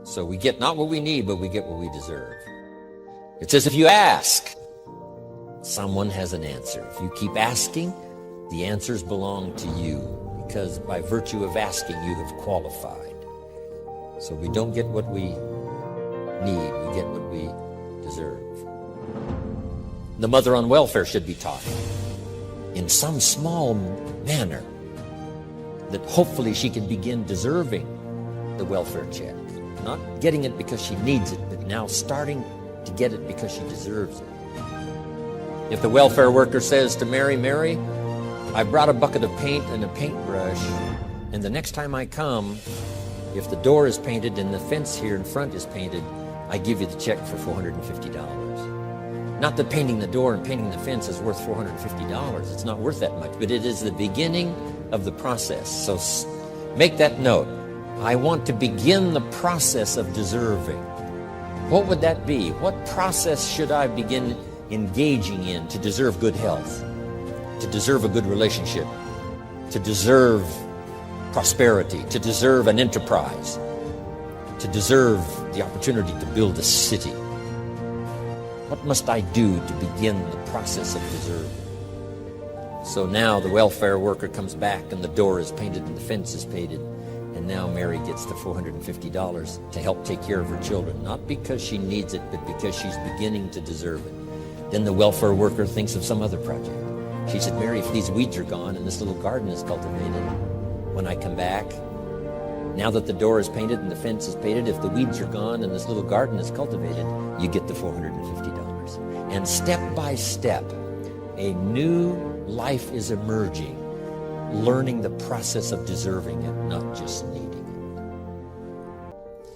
So we get not what we need, but we get what we deserve. It says if you ask, someone has an answer. If you keep asking, the answers belong to you, because by virtue of asking, you have qualified. So we don't get what we need, we get what we deserve. The mother on welfare should be taught in some small manner that hopefully she can begin deserving the welfare check. Not getting it because she needs it, but now starting to get it because she deserves it. If the welfare worker says to Mary, Mary, I brought a bucket of paint and a paintbrush, and the next time I come, if the door is painted and the fence here in front is painted, I give you the check for $450. Not that painting the door and painting the fence is worth $450. It's not worth that much, but it is the beginning of the process. So make that note. I want to begin the process of deserving. What would that be? What process should I begin engaging in to deserve good health, to deserve a good relationship, to deserve prosperity, to deserve an enterprise, to deserve the opportunity to build a city? What must I do to begin the process of deserving? So now the welfare worker comes back and the door is painted and the fence is painted, and now Mary gets the $450 to help take care of her children, not because she needs it, but because she's beginning to deserve it. Then the welfare worker thinks of some other project. She said, Mary, if these weeds are gone and this little garden is cultivated, when I come back, now that the door is painted and the fence is painted, if the weeds are gone and this little garden is cultivated, you get the $450. And step by step, a new life is emerging, learning the process of deserving it, not just needing it.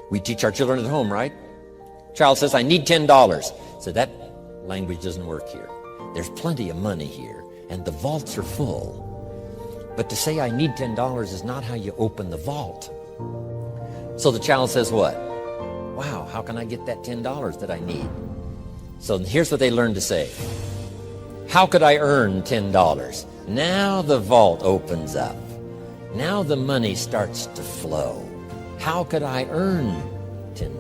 We teach our children at home, right? Child says, I need $10. So that language doesn't work here. There's plenty of money here, and the vaults are full. But to say I need $10 is not how you open the vault. So the child says what? Wow, how can I get that $10 that I need? So here's what they learn to say. How could I earn $10? Now the vault opens up. Now the money starts to flow. How could I earn $10?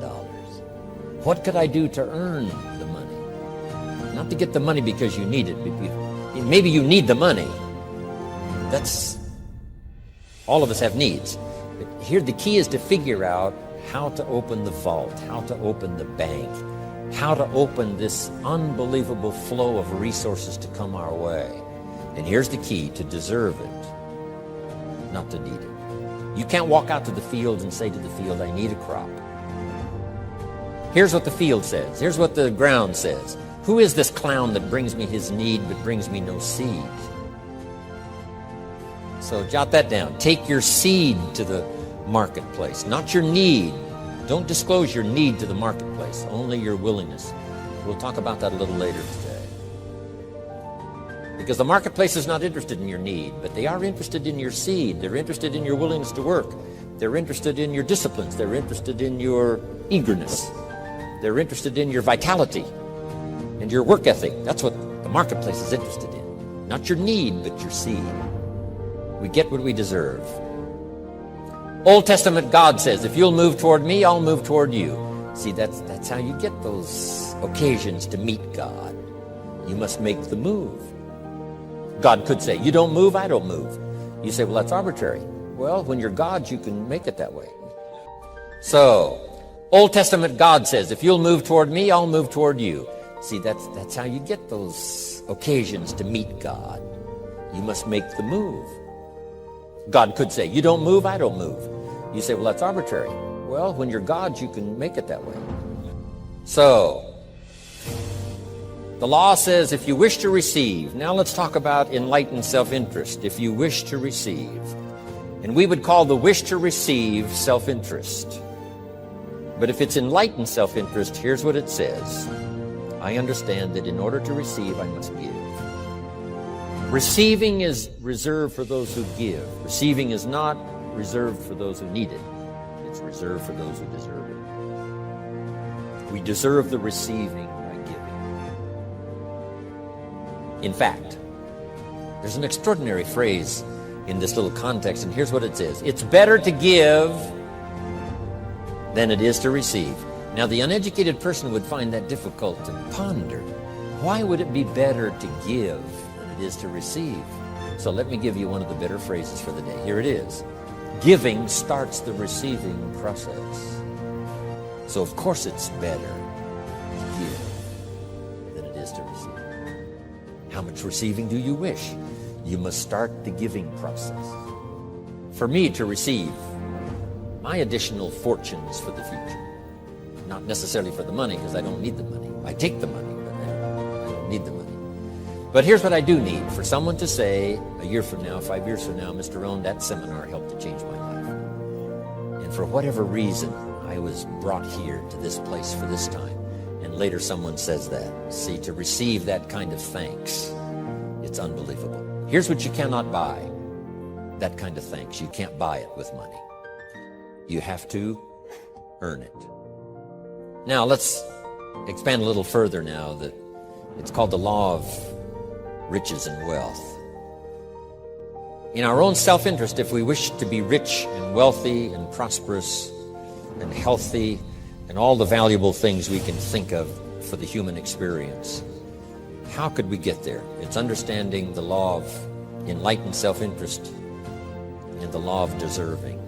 What could I do to earn the money? Not to get the money because you need it. Maybe you need the money. That's, all of us have needs. But here the key is to figure out how to open the vault, how to open the bank, how to open this unbelievable flow of resources to come our way. And here's the key: to deserve it, not to need it. You can't walk out to the field and say to the field, I need a crop. Here's what the field says. Here's what the ground says. Who is this clown that brings me his need but brings me no seed? So jot that down. Take your seed to the marketplace, not your need. Don't disclose your need to the marketplace, only your willingness. We'll talk about that a little later today. Because the marketplace is not interested in your need, but they are interested in your seed. They're interested in your willingness to work. They're interested in your disciplines. They're interested in your eagerness. They're interested in your vitality and your work ethic. That's what the marketplace is interested in. Not your need, but your seed. We get what we deserve. Old Testament God says, if you'll move toward me, I'll move toward you. See, that's how you get those occasions to meet God. You must make the move. God could say, you don't move, I don't move. You say, well, that's arbitrary. Well, when you're God, you can make it that way. So, Old Testament God says, if you'll move toward me, I'll move toward you. See, that's how you get those occasions to meet God. You must make the move. God could say, you don't move, I don't move. You say, well, that's arbitrary. Well, when you're God, you can make it that way. So, the law says if you wish to receive. Now let's talk about enlightened self-interest. If you wish to receive. And we would call the wish to receive self-interest. But if it's enlightened self-interest, here's what it says. I understand that in order to receive, I must give. Receiving is reserved for those who give. Receiving is not reserved for those who need it. It's reserved for those who deserve it. We deserve the receiving by giving. In fact, there's an extraordinary phrase in this little context, and here's what it says. It's better to give than it is to receive. Now, the uneducated person would find that difficult to ponder. Why would it be better to give than it is to receive? So let me give you one of the better phrases for the day. Here it is. Giving starts the receiving process. So of course it's better to give than it is to receive. How much receiving do you wish? You must start the giving process. For me to receive my additional fortunes for the future, not necessarily for the money, because I don't need the money. I take the money, but I don't need the money. But here's what I do need. For someone to say, a year from now, 5 years from now, Mr. Rohn, that seminar helped to change my life. And for whatever reason, I was brought here to this place for this time. And later someone says that. See, to receive that kind of thanks, it's unbelievable. Here's what you cannot buy. That kind of thanks. You can't buy it with money. You have to earn it. Now, let's expand a little further now. That it's called the law of riches and wealth. In our own self-interest, if we wish to be rich and wealthy and prosperous and healthy and all the valuable things we can think of for the human experience, how could we get there? It's understanding the law of enlightened self-interest and the law of deserving.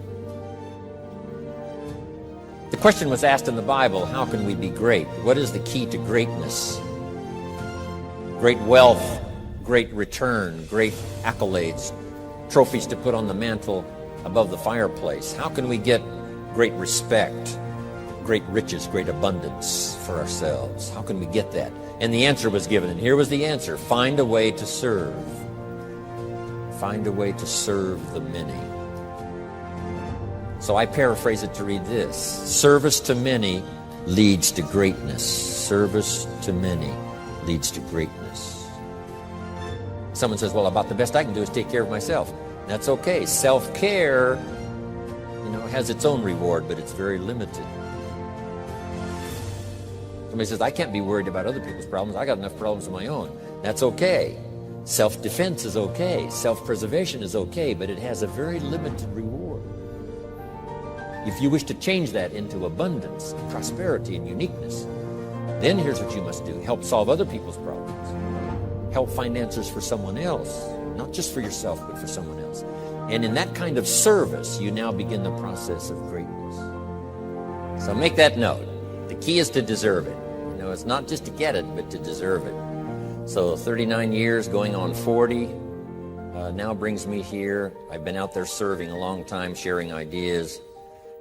The question was asked in the Bible, how can we be great? What is the key to greatness? Great wealth, great return, great accolades, trophies to put on the mantle above the fireplace. How can we get great respect, great riches, great abundance for ourselves? How can we get that? And the answer was given, and here was the answer. Find a way to serve. Find a way to serve the many. So I paraphrase it to read this. Service to many leads to greatness. Service to many leads to greatness. Someone says, well, about the best I can do is take care of myself. That's okay. Self-care, has its own reward, but it's very limited. Somebody says, I can't be worried about other people's problems. I got enough problems of my own. That's okay. Self-defense is okay. Self-preservation is okay, but it has a very limited reward. If you wish to change that into abundance, and prosperity, and uniqueness, then here's what you must do. Help solve other people's problems. Help find answers for someone else, not just for yourself, but for someone else. And in that kind of service, you now begin the process of greatness. So make that note. The key is to deserve it. It's not just to get it, but to deserve it. So 39 years, going on 40, now brings me here. I've been out there serving a long time, sharing ideas.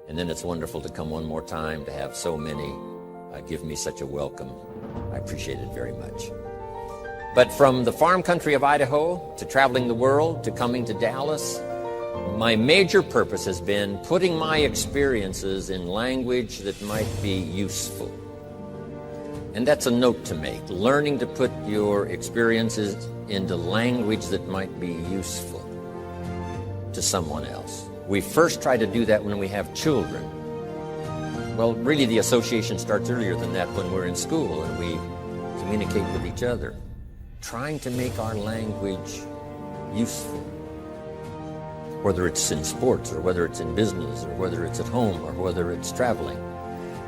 And then it's wonderful to come one more time, to have so many give me such a welcome. I appreciate it very much. But from the farm country of Idaho to traveling the world to coming to Dallas, my major purpose has been putting my experiences in language that might be useful. And that's a note to make, learning to put your experiences into language that might be useful to someone else. We first try to do that when we have children. Well, really the association starts earlier than that, when we're in school and we communicate with each other. Trying to make our language useful. Whether it's in sports, or whether it's in business, or whether it's at home, or whether it's traveling.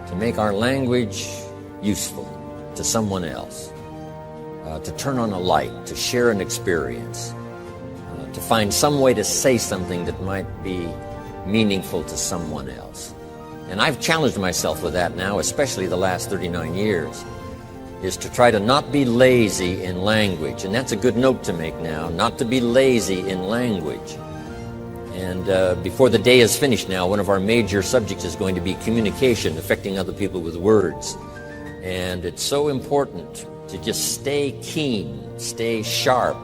To make our language useful to someone else. To turn on a light, to share an experience. To find some way to say something that might be meaningful to someone else. And I've challenged myself with that now, especially the last 39 years, is to try to not be lazy in language. And that's a good note to make now, not to be lazy in language. And before the day is finished now, one of our major subjects is going to be communication, affecting other people with words. And it's so important to just stay keen, stay sharp,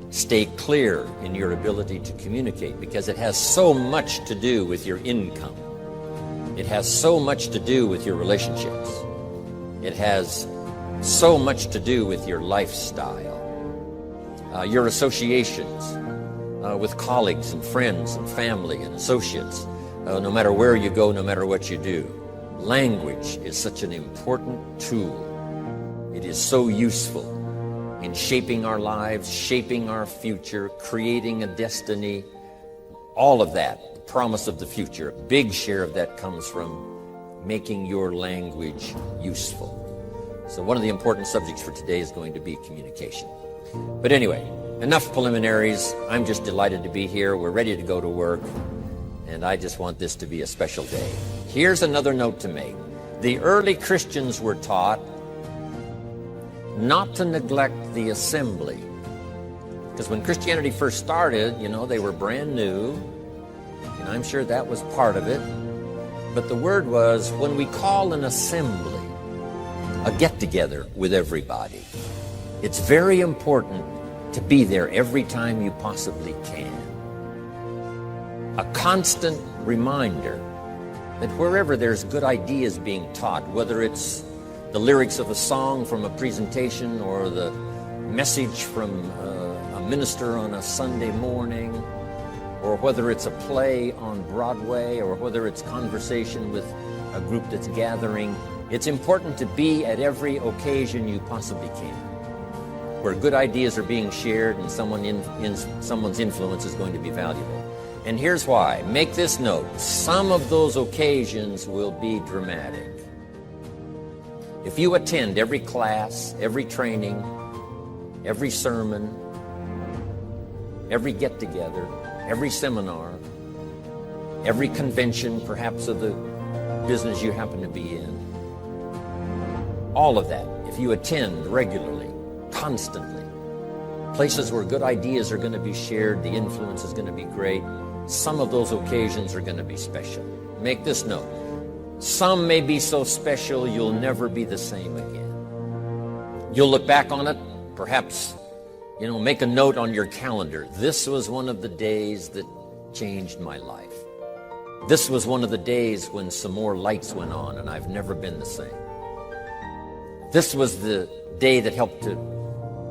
stay clear in your ability to communicate, because it has so much to do with your income. It has so much to do with your relationships. It has so much to do with your lifestyle, your associations with colleagues and friends and family and associates, no matter where you go, no matter what you do. Language is such an important tool. It is so useful in shaping our lives, shaping our future, creating a destiny, all of that, the promise of the future. A big share of that comes from making your language useful. So one of the important subjects for today is going to be communication. But anyway, enough preliminaries. I'm just delighted to be here. We're ready to go to work, and I just want this to be a special day. Here's another note to make. The early Christians were taught not to neglect the assembly. Because when Christianity first started, they were brand new, and I'm sure that was part of it. But the word was, when we call an assembly, a get-together with everybody, it's very important to be there every time you possibly can. A constant reminder that wherever there's good ideas being taught, whether it's the lyrics of a song from a presentation or the message from a minister on a Sunday morning, or whether it's a play on Broadway, or whether it's conversation with a group that's gathering, it's important to be at every occasion you possibly can, where good ideas are being shared and someone's influence is going to be valuable. And here's why. Make this note. Some of those occasions will be dramatic. If you attend every class, every training, every sermon, every get-together, every seminar, every convention, perhaps of the business you happen to be in, all of that, if you attend regularly, constantly, places where good ideas are going to be shared, the influence is going to be great, some of those occasions are going to be special. Make this note. Some may be so special you'll never be the same again. You'll look back on it, perhaps, make a note on your calendar. This was one of the days that changed my life. This was one of the days when some more lights went on and I've never been the same. This was the day that helped to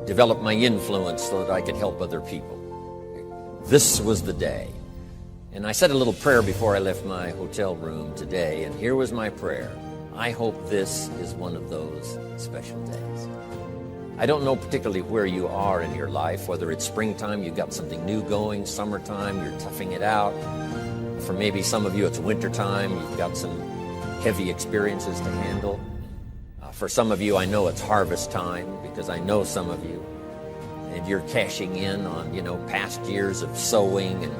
develop my influence so that I could help other people. This was the day. And I said a little prayer before I left my hotel room today, and here was my prayer. I hope this is one of those special days. I don't know particularly where you are in your life, whether it's springtime, you've got something new going, summertime, you're toughing it out. For maybe some of you, it's wintertime, you've got some heavy experiences to handle. For some of you, I know it's harvest time, because I know some of you, and you're cashing in on, past years of sowing and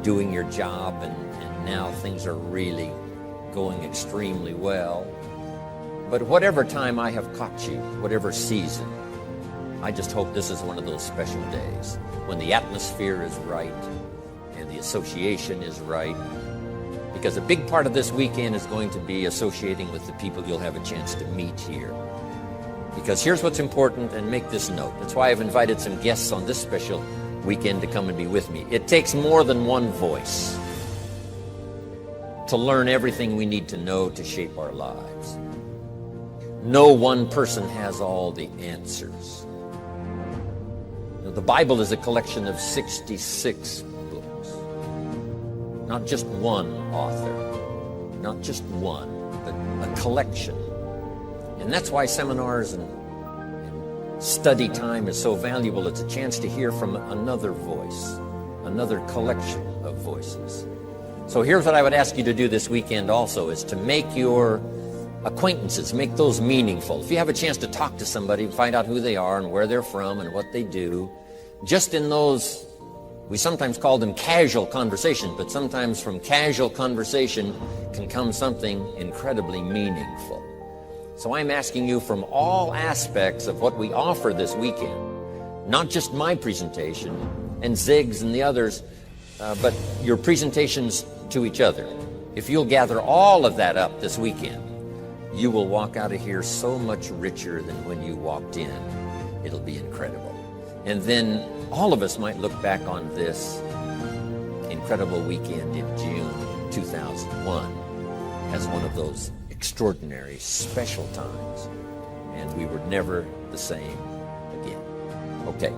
doing your job, and now things are really going extremely well. But whatever time I have caught you, whatever season, I just hope this is one of those special days when the atmosphere is right and the association is right. Because a big part of this weekend is going to be associating with the people you'll have a chance to meet here. Because here's what's important, and make this note. That's why I've invited some guests on this special weekend to come and be with me. It takes more than one voice to learn everything we need to know to shape our lives. No one person has all the answers. The Bible is a collection of 66 books. Not just one author, not just one, but a collection. And that's why seminars and study time is so valuable. It's a chance to hear from another voice, another collection of voices. So here's what I would ask you to do this weekend also, is to make your acquaintances, make those meaningful. If you have a chance to talk to somebody, find out who they are and where they're from and what they do, just in those, we sometimes call them casual conversations, but sometimes from casual conversation can come something incredibly meaningful. So I'm asking you, from all aspects of what we offer this weekend, not just my presentation and Zig's and the others, but your presentations to each other. If you'll gather all of that up this weekend, you will walk out of here so much richer than when you walked in. It'll be incredible. And then all of us might look back on this incredible weekend in June 2001 as one of those extraordinary, special times. And we were never the same again. Okay.